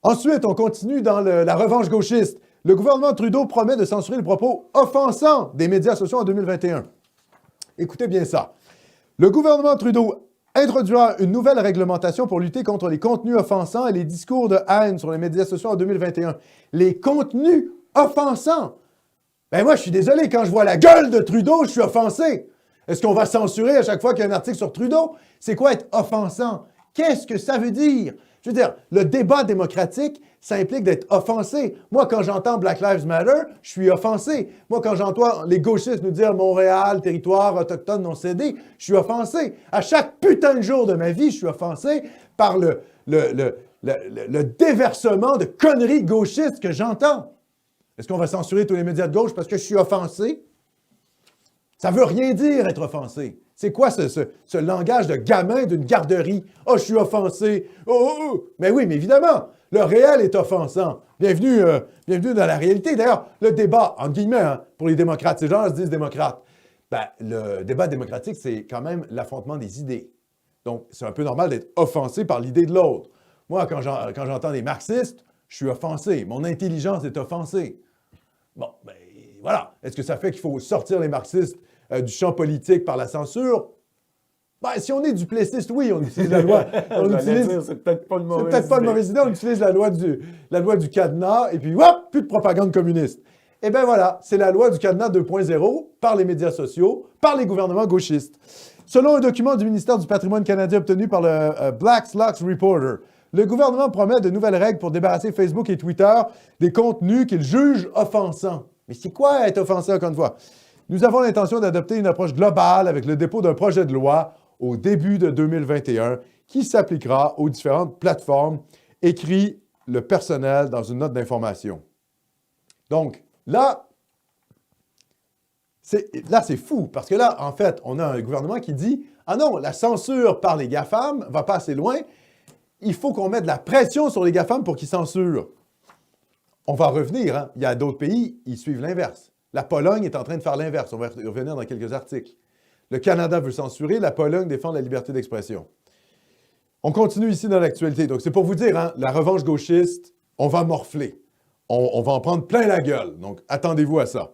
Ensuite, on continue dans la revanche gauchiste. Le gouvernement Trudeau promet de censurer les propos offensants des médias sociaux en 2021. Écoutez bien ça. Le gouvernement Trudeau introduira une nouvelle réglementation pour lutter contre les contenus offensants et les discours de haine sur les médias sociaux en 2021. Les contenus offensants! Ben moi, je suis désolé, quand je vois la gueule de Trudeau, je suis offensé. Est-ce qu'on va censurer à chaque fois qu'il y a un article sur Trudeau? C'est quoi être offensant? Qu'est-ce que ça veut dire? Je veux dire, le débat démocratique, ça implique d'être offensé. Moi, quand j'entends Black Lives Matter, je suis offensé. Moi, quand j'entends les gauchistes nous dire Montréal, territoire autochtone non cédé, je suis offensé. À chaque putain de jour de ma vie, je suis offensé par le déversement de conneries gauchistes que j'entends. Est-ce qu'on va censurer tous les médias de gauche parce que je suis offensé? Ça veut rien dire être offensé. C'est quoi ce langage de gamin d'une garderie? « Oh, je suis offensé. Oh! » Mais oui, mais évidemment, le réel est offensant. Bienvenue dans la réalité. D'ailleurs, le débat, entre guillemets, hein, pour les démocrates, ces gens se disent démocrates. Ben, le débat démocratique, c'est quand même l'affrontement des idées. Donc, c'est un peu normal d'être offensé par l'idée de l'autre. Moi, quand j'entends des marxistes, je suis offensé. Mon intelligence est offensée. Bon, ben voilà. Est-ce que ça fait qu'il faut sortir les marxistes du champ politique par la censure? Ben, si on est duplessiste, oui, on utilise la loi. C'est peut-être pas une mauvaise idée. On utilise la loi du cadenas et puis, hop, plus de propagande communiste. Eh bien voilà, c'est la loi du cadenas 2.0 par les médias sociaux, par les gouvernements gauchistes. Selon un document du ministère du Patrimoine canadien obtenu par le Black Slacks Reporter, le gouvernement promet de nouvelles règles pour débarrasser Facebook et Twitter des contenus qu'il juge offensants. Mais c'est quoi être offensant, encore une fois? Nous avons l'intention d'adopter une approche globale avec le dépôt d'un projet de loi au début de 2021 qui s'appliquera aux différentes plateformes, écrit le personnel dans une note d'information. Donc, là, c'est fou, parce que là, en fait, on a un gouvernement qui dit « Ah non, la censure par les GAFAM va pas assez loin, il faut qu'on mette de la pression sur les GAFAM pour qu'ils censurent. » On va revenir, hein? Il y a d'autres pays, ils suivent l'inverse. La Pologne est en train de faire l'inverse. On va y revenir dans quelques articles. Le Canada veut censurer, la Pologne défend la liberté d'expression. On continue ici dans l'actualité. Donc, c'est pour vous dire, hein, la revanche gauchiste, on va morfler. On va en prendre plein la gueule. Donc, attendez-vous à ça.